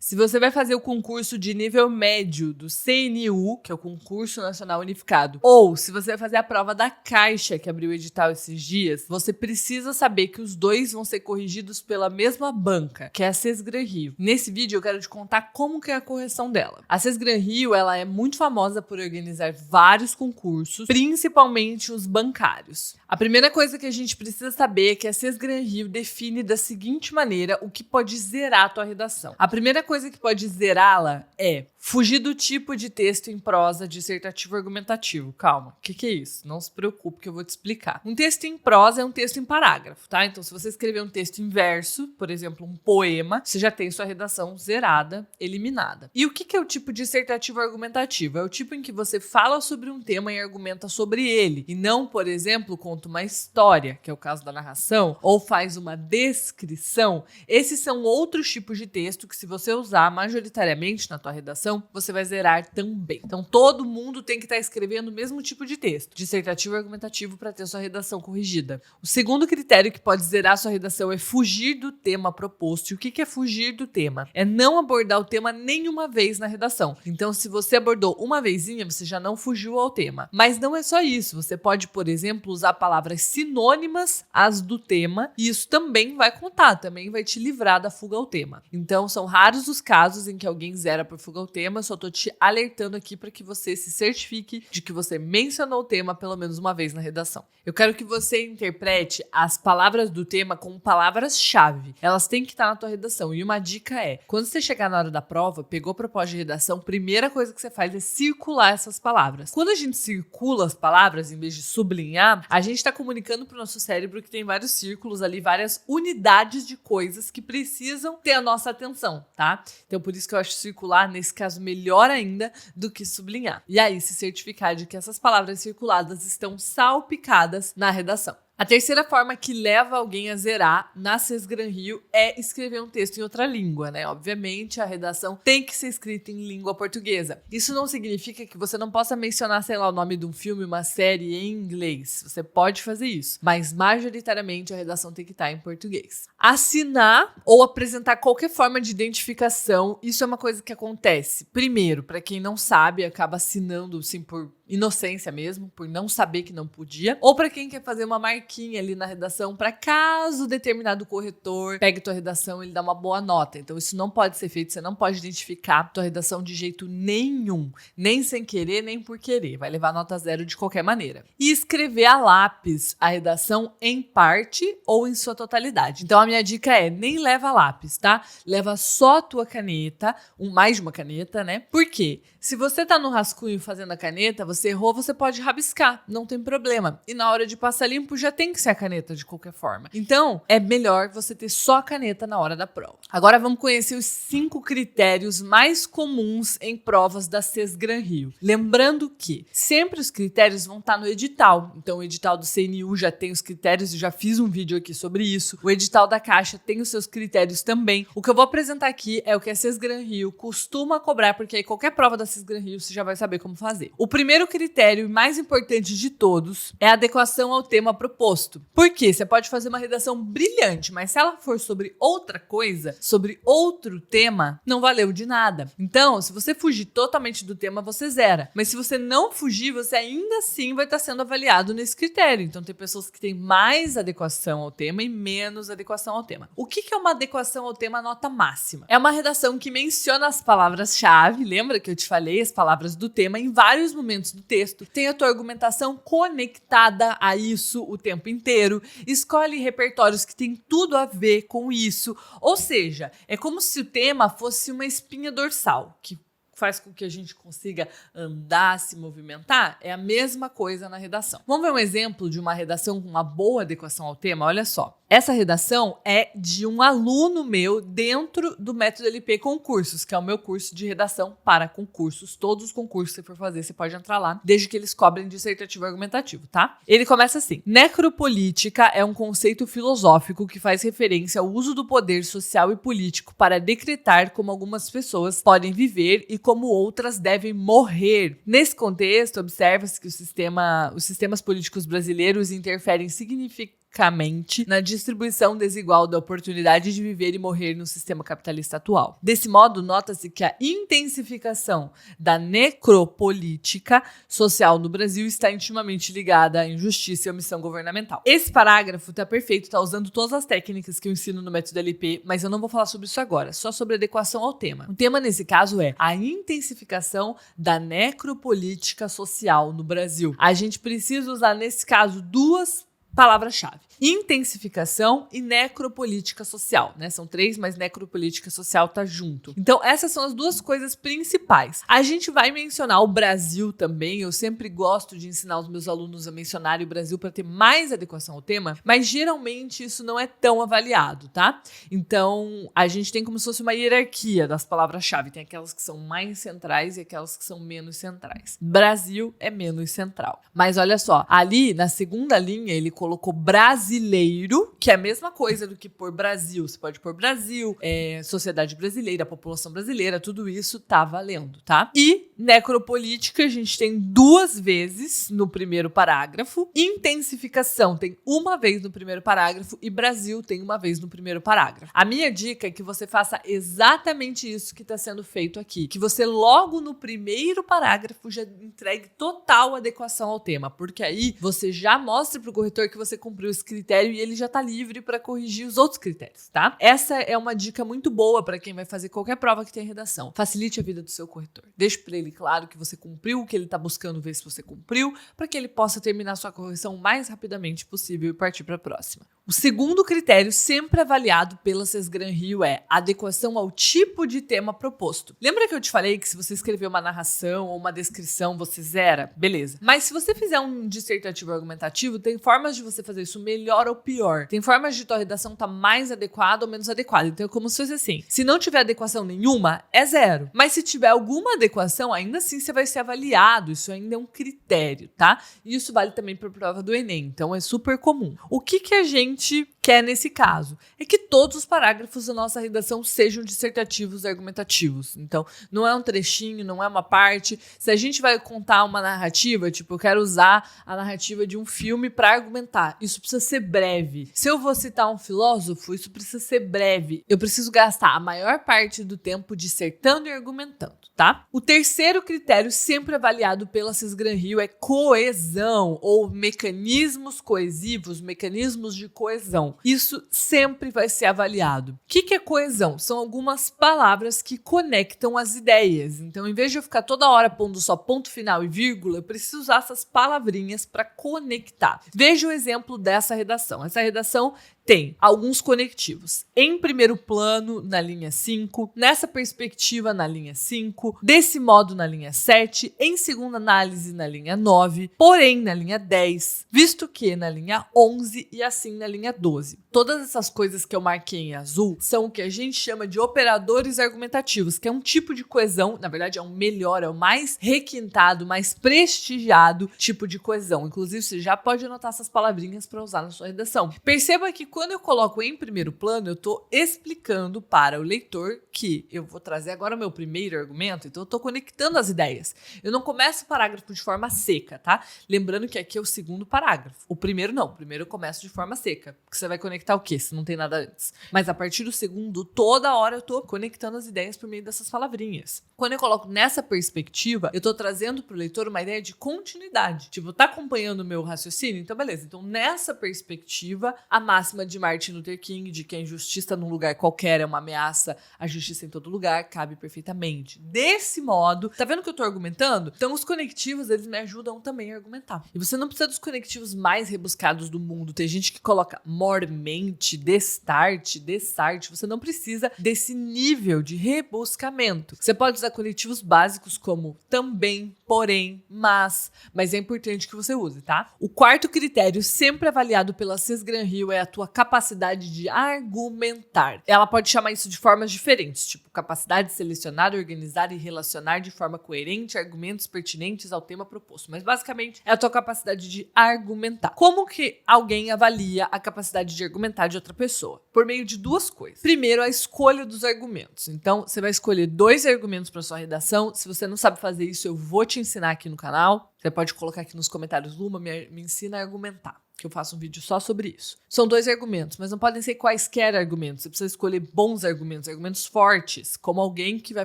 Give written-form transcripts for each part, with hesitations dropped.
Se você vai fazer o concurso de nível médio do CNU, que é o Concurso Nacional Unificado, ou se você vai fazer a prova da Caixa, que abriu o edital esses dias, você precisa saber que os dois vão ser corrigidos pela mesma banca, que é a Sesgran Rio. Nesse vídeo eu quero te contar como que é a correção dela. A Sesgran Rio, ela é muito famosa por organizar vários concursos, principalmente os bancários. A primeira coisa que a gente precisa saber é que a Sesgran Rio define da seguinte maneira o que pode zerar a tua redação. A primeira coisa que pode zerá-la é fugir do tipo de texto em prosa dissertativo argumentativo. Calma, o que é isso? Não se preocupe que eu vou te explicar. Um texto em prosa é um texto em parágrafo, tá? Então, se você escrever um texto em verso, por exemplo, um poema, você já tem sua redação zerada, eliminada. E o que é o tipo dissertativo argumentativo? É o tipo em que você fala sobre um tema e argumenta sobre ele, e não, por exemplo, conta uma história, que é o caso da narração, ou faz uma descrição. Esses são outros tipos de texto que, se você usar majoritariamente na tua redação, você vai zerar também. Então, todo mundo tem que estar escrevendo o mesmo tipo de texto, dissertativo e argumentativo, para ter sua redação corrigida. O segundo critério que pode zerar sua redação é fugir do tema proposto. E o que é fugir do tema? É não abordar o tema nenhuma vez na redação. Então, se você abordou uma vezinha, você já não fugiu ao tema. Mas não é só isso. Você pode, por exemplo, usar palavras sinônimas às do tema, e isso também vai contar, também vai te livrar da fuga ao tema. Então, são raros os casos em que alguém zera por fuga ao tema. Eu só tô te alertando aqui para que você se certifique de que você mencionou o tema pelo menos uma vez na redação. Eu quero que você interprete as palavras do tema como palavras-chave. Elas têm que estar na tua redação. E uma dica é, quando você chegar na hora da prova, pegou a proposta de redação, primeira coisa que você faz é circular essas palavras. Quando a gente circula as palavras, em vez de sublinhar, a gente está comunicando para o nosso cérebro que tem vários círculos ali, várias unidades de coisas que precisam ter a nossa atenção, tá? Então, por isso que eu acho circular, nesse caso, melhor ainda do que sublinhar. E aí, se certificar de que essas palavras circuladas estão salpicadas na redação. A terceira forma que leva alguém a zerar na Sesgran Rio é escrever um texto em outra língua, né? Obviamente, a redação tem que ser escrita em língua portuguesa. Isso não significa que você não possa mencionar, sei lá, o nome de um filme, uma série em inglês. Você pode fazer isso, mas majoritariamente a redação tem que estar em português. Assinar ou apresentar qualquer forma de identificação, isso é uma coisa que acontece. Primeiro, para quem não sabe, acaba assinando, assim, por inocência mesmo, por não saber que não podia, ou para quem quer fazer uma marquinha ali na redação, para caso determinado corretor pegue tua redação e ele dá uma boa nota. Então isso não pode ser feito, você não pode identificar tua redação de jeito nenhum, nem sem querer, nem por querer, vai levar nota 0 de qualquer maneira. E escrever a lápis a redação em parte ou em sua totalidade. Então a minha dica é, nem leva lápis, tá? Leva só a tua caneta, mais de uma caneta, né? Por quê? Se você tá no rascunho fazendo a caneta, você errou, você pode rabiscar, não tem problema. E na hora de passar limpo, já tem que ser a caneta de qualquer forma. Então, é melhor você ter só a caneta na hora da prova. Agora vamos conhecer os 5 critérios mais comuns em provas da Sesgran Rio. Lembrando que sempre os critérios vão estar no edital. Então, o edital do CNU já tem os critérios, eu já fiz um vídeo aqui sobre isso. O edital da Caixa tem os seus critérios também. O que eu vou apresentar aqui é o que a Sesgran Rio costuma cobrar, porque aí qualquer prova da Sesgran Rio você já vai saber como fazer. O primeiro critério mais importante de todos é a adequação ao tema proposto. Por quê? Você pode fazer uma redação brilhante, mas se ela for sobre outra coisa, sobre outro tema, não valeu de nada. Então, se você fugir totalmente do tema, você zera. Mas se você não fugir, você ainda assim vai estar sendo avaliado nesse critério. Então, tem pessoas que têm mais adequação ao tema e menos adequação ao tema. O que é uma adequação ao tema nota máxima? É uma redação que menciona as palavras-chave, lembra que eu te falei as palavras do tema em vários momentos do texto, tem a tua argumentação conectada a isso o tempo inteiro, escolhe repertórios que tem tudo a ver com isso, ou seja, é como se o tema fosse uma espinha dorsal, que faz com que a gente consiga andar, se movimentar, é a mesma coisa na redação. Vamos ver um exemplo de uma redação com uma boa adequação ao tema? Olha só. Essa redação é de um aluno meu dentro do Método LP Concursos, que é o meu curso de redação para concursos. Todos os concursos que você for fazer, você pode entrar lá, desde que eles cobrem dissertativo e argumentativo, tá? Ele começa assim: necropolítica é um conceito filosófico que faz referência ao uso do poder social e político para decretar como algumas pessoas podem viver e como outras devem morrer. Nesse contexto, observa-se que os sistemas políticos brasileiros interferem significativamente especificamente na distribuição desigual da oportunidade de viver e morrer no sistema capitalista atual. Desse modo, nota-se que a intensificação da necropolítica social no Brasil está intimamente ligada à injustiça e omissão governamental. Esse parágrafo tá perfeito, tá usando todas as técnicas que eu ensino no método LP, mas eu não vou falar sobre isso agora, só sobre adequação ao tema. O tema nesse caso é a intensificação da necropolítica social no Brasil. A gente precisa usar nesse caso duas palavras-chave: intensificação e necropolítica social, né? São três, mas necropolítica social tá junto. Então, essas são as duas coisas principais. A gente vai mencionar o Brasil também. Eu sempre gosto de ensinar os meus alunos a mencionarem o Brasil para ter mais adequação ao tema, mas geralmente isso não é tão avaliado, tá? Então, a gente tem como se fosse uma hierarquia das palavras-chave. Tem aquelas que são mais centrais e aquelas que são menos centrais. Brasil é menos central. Mas olha só, ali na segunda linha ele colocou brasileiro, que é a mesma coisa do que pôr Brasil. Você pode pôr Brasil, sociedade brasileira, população brasileira, tudo isso tá valendo, tá? E necropolítica a gente tem duas vezes no primeiro parágrafo, intensificação tem uma vez no primeiro parágrafo e Brasil tem uma vez no primeiro parágrafo. A minha dica é que você faça exatamente isso que está sendo feito aqui, que você logo no primeiro parágrafo já entregue total adequação ao tema, porque aí você já mostra pro corretor que você cumpriu esse critério e ele já tá livre para corrigir os outros critérios, tá? Essa é uma dica muito boa para quem vai fazer qualquer prova que tenha redação. Facilite a vida do seu corretor. Deixe para ele claro que você cumpriu o que ele tá buscando ver se você cumpriu, para que ele possa terminar sua correção o mais rapidamente possível e partir para a próxima. O segundo critério, sempre avaliado pela Sesgran Rio, é adequação ao tipo de tema proposto. Lembra que eu te falei que se você escrever uma narração ou uma descrição, você zera? Beleza. Mas se você fizer um dissertativo argumentativo, tem formas de você fazer isso melhor ou pior. Tem formas de tua redação estar mais adequada ou menos adequada. Então é como se fosse assim. Se não tiver adequação nenhuma, é 0. Mas se tiver alguma adequação, ainda assim você vai ser avaliado. Isso ainda é um critério, tá? E isso vale também para a prova do Enem. Então é super comum. O que a gente quer nesse caso? É que todos os parágrafos da nossa redação sejam dissertativos e argumentativos. Então, não é um trechinho, não é uma parte. Se a gente vai contar uma narrativa, tipo, eu quero usar a narrativa de um filme para argumentar, isso precisa ser breve. Se eu vou citar um filósofo, isso precisa ser breve. Eu preciso gastar a maior parte do tempo dissertando e argumentando, tá? O terceiro critério, sempre avaliado pela Sesgran Rio, é coesão, ou mecanismos coesivos, mecanismos de coesão. Isso sempre vai ser avaliado. O que é coesão? São algumas palavras que conectam as ideias. Então, em vez de eu ficar toda hora pondo só ponto final e vírgula, eu preciso usar essas palavrinhas para conectar. Veja o exemplo dessa redação. Essa redação tem alguns conectivos. Em primeiro plano, na linha 5, nessa perspectiva, na linha 5, desse modo, na linha 7, em segunda análise, na linha 9, porém, na linha 10, visto que na linha 11 e assim na linha 12. Todas essas coisas que eu marquei em azul são o que a gente chama de operadores argumentativos, que é um tipo de coesão, na verdade é um melhor, é o mais requintado, mais prestigiado tipo de coesão. Inclusive, você já pode anotar essas palavrinhas para usar na sua redação. Perceba que quando eu coloco em primeiro plano, eu estou explicando para o leitor que eu vou trazer agora o meu primeiro argumento, então eu estou conectando as ideias. Eu não começo o parágrafo de forma seca, tá? Lembrando que aqui é o segundo parágrafo. O primeiro não, o primeiro eu começo de forma seca, porque você vai conectar o quê? Se não tem nada antes. Mas a partir do segundo, toda hora eu estou conectando as ideias por meio dessas palavrinhas. Quando eu coloco nessa perspectiva, eu estou trazendo para o leitor uma ideia de continuidade. Tipo, tá acompanhando o meu raciocínio? Então, beleza. Então, nessa perspectiva, a máxima de Martin Luther King, de que a injustiça num lugar qualquer é uma ameaça, a justiça em todo lugar, cabe perfeitamente. Desse modo, tá vendo que eu tô argumentando? Então, os conectivos, eles me ajudam também a argumentar. E você não precisa dos conectivos mais rebuscados do mundo. Tem gente que coloca mormente, destarte, dessarte. Você não precisa desse nível de rebuscamento. Você pode usar conectivos básicos como também, porém, mas é importante que você use, tá? O quarto critério, sempre avaliado pela Sesgran Rio, é a tua capacidade de argumentar. Ela pode chamar isso de formas diferentes, tipo capacidade de selecionar, organizar e relacionar de forma coerente argumentos pertinentes ao tema proposto. Mas basicamente é a tua capacidade de argumentar. Como que alguém avalia a capacidade de argumentar de outra pessoa? Por meio de duas coisas. Primeiro, a escolha dos argumentos. Então, você vai escolher 2 argumentos para sua redação. Se você não sabe fazer isso, eu vou te te ensinar aqui no canal. Você pode colocar aqui nos comentários, Luma, me ensina a argumentar, que eu faço um vídeo só sobre isso. São 2 argumentos, mas não podem ser quaisquer argumentos. Você precisa escolher bons argumentos, argumentos fortes. Como alguém que vai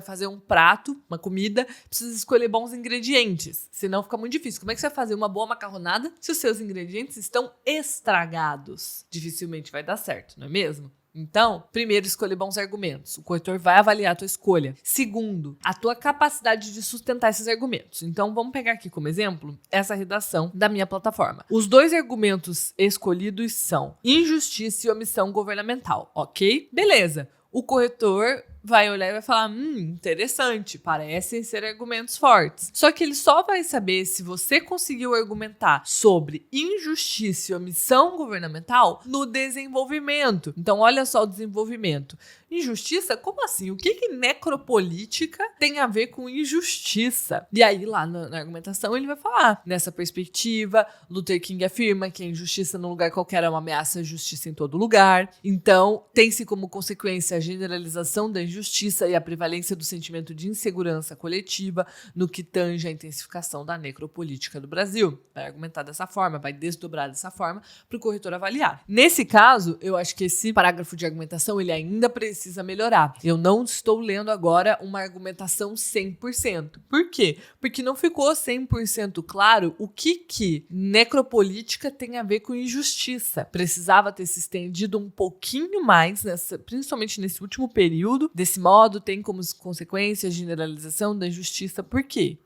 fazer um prato, uma comida, precisa escolher bons ingredientes. Senão fica muito difícil. Como é que você vai fazer uma boa macarronada se os seus ingredientes estão estragados? Dificilmente vai dar certo, não é mesmo? Então, primeiro, escolher bons argumentos. O corretor vai avaliar a tua escolha. Segundo, a tua capacidade de sustentar esses argumentos. Então, vamos pegar aqui como exemplo essa redação da minha plataforma. Os 2 argumentos escolhidos são injustiça e omissão governamental, ok? Beleza. O corretor vai olhar e vai falar, interessante, parecem ser argumentos fortes. Só que ele só vai saber se você conseguiu argumentar sobre injustiça e omissão governamental no desenvolvimento. Então, olha só o desenvolvimento. Injustiça? Como assim? O que necropolítica tem a ver com injustiça? E aí, lá na argumentação, ele vai falar, nessa perspectiva, Luther King afirma que a injustiça num lugar qualquer é uma ameaça à justiça em todo lugar. Então, tem-se como consequência a generalização da injustiça e a prevalência do sentimento de insegurança coletiva no que tange a intensificação da necropolítica do Brasil. Vai argumentar dessa forma, vai desdobrar dessa forma para o corretor avaliar. Nesse caso, eu acho que esse parágrafo de argumentação ele ainda precisa melhorar. Eu não estou lendo agora uma argumentação 100%. Por quê? Porque não ficou 100% claro o que necropolítica tem a ver com injustiça. Precisava ter se estendido um pouquinho mais, principalmente nesse último período. Desse modo, tem como consequência a generalização da injustiça. Por quê?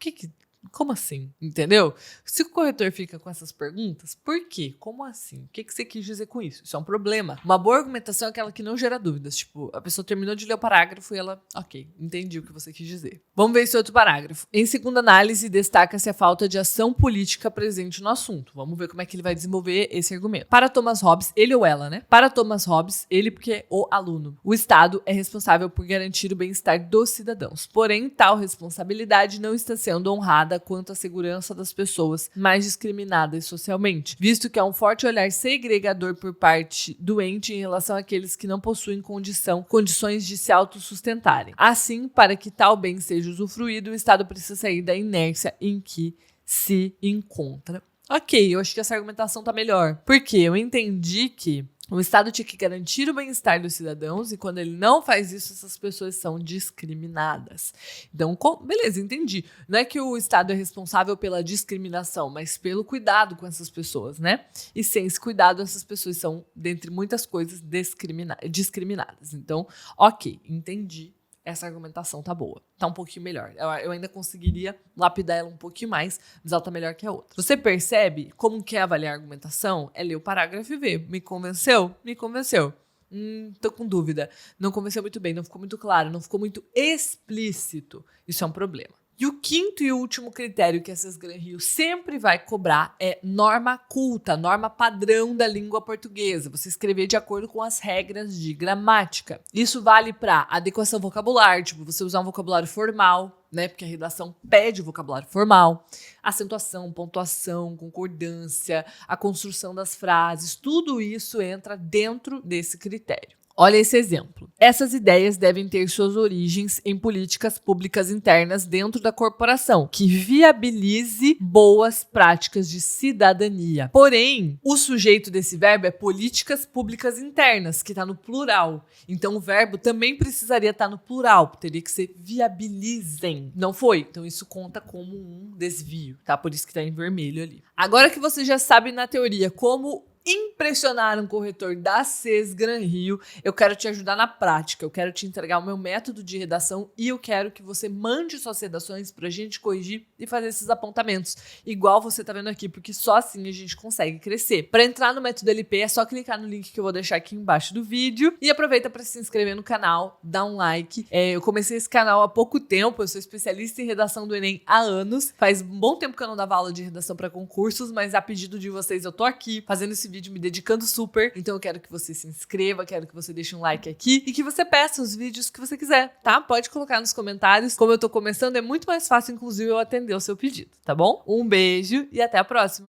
Como assim? Entendeu? Se o corretor fica com essas perguntas, por quê? Como assim? O que você quis dizer com isso? Isso é um problema. Uma boa argumentação é aquela que não gera dúvidas. Tipo, a pessoa terminou de ler o parágrafo e ela, ok, entendi o que você quis dizer. Vamos ver esse outro parágrafo. Em segunda análise, destaca-se a falta de ação política presente no assunto. Vamos ver como é que ele vai desenvolver esse argumento. Para Thomas Hobbes, ele ou ela, né? Para Thomas Hobbes, ele porque é o aluno. O Estado é responsável por garantir o bem-estar dos cidadãos. Porém, tal responsabilidade não está sendo honrada quanto à segurança das pessoas mais discriminadas socialmente, visto que há um forte olhar segregador por parte do ente em relação àqueles que não possuem condições de se autossustentarem. Assim, para que tal bem seja usufruído, o Estado precisa sair da inércia em que se encontra. Ok, eu acho que essa argumentação tá melhor. Porque eu entendi que o Estado tinha que garantir o bem-estar dos cidadãos e quando ele não faz isso, essas pessoas são discriminadas. Então, beleza, entendi. Não é que o Estado é responsável pela discriminação, mas pelo cuidado com essas pessoas, né? E sem esse cuidado, essas pessoas são, dentre muitas coisas, discriminadas. Então, ok, entendi. Essa argumentação tá boa. Tá um pouquinho melhor. Eu ainda conseguiria lapidar ela um pouquinho mais, mas ela tá melhor que a outra. Você percebe como que é avaliar a argumentação? É ler o parágrafo e ver. Me convenceu? Me convenceu. Tô com dúvida. Não convenceu muito bem, não ficou muito claro, não ficou muito explícito. Isso é um problema. E o quinto e último critério que a Sesgran-Rio sempre vai cobrar é norma culta, norma padrão da língua portuguesa. Você escrever de acordo com as regras de gramática. Isso vale para adequação vocabular, tipo você usar um vocabulário formal, né? Porque a redação pede vocabulário formal. Acentuação, pontuação, concordância, a construção das frases, tudo isso entra dentro desse critério. Olha esse exemplo. Essas ideias devem ter suas origens em políticas públicas internas dentro da corporação, que viabilize boas práticas de cidadania. Porém, o sujeito desse verbo é políticas públicas internas, que está no plural. Então, o verbo também precisaria estar no plural, teria que ser viabilizem. Não foi? Então, isso conta como um desvio, tá? Por isso que está em vermelho ali. Agora que você já sabe na teoria como impressionar um corretor da Sesgran-Rio, eu quero te ajudar na prática, eu quero te entregar o meu método de redação e eu quero que você mande suas redações pra gente corrigir e fazer esses apontamentos, igual você tá vendo aqui, porque só assim a gente consegue crescer. Para entrar no método LP é só clicar no link que eu vou deixar aqui embaixo do vídeo e aproveita para se inscrever no canal, dar um like. Eu comecei esse canal há pouco tempo, eu sou especialista em redação do Enem há anos, faz um bom tempo que eu não dava aula de redação para concursos, mas a pedido de vocês eu tô aqui fazendo esse vídeo me dedicando super, então eu quero que você se inscreva, quero que você deixe um like aqui e que você peça os vídeos que você quiser, tá? Pode colocar nos comentários. Como eu tô começando, é muito mais fácil, inclusive, eu atender o seu pedido, tá bom? Um beijo e até a próxima!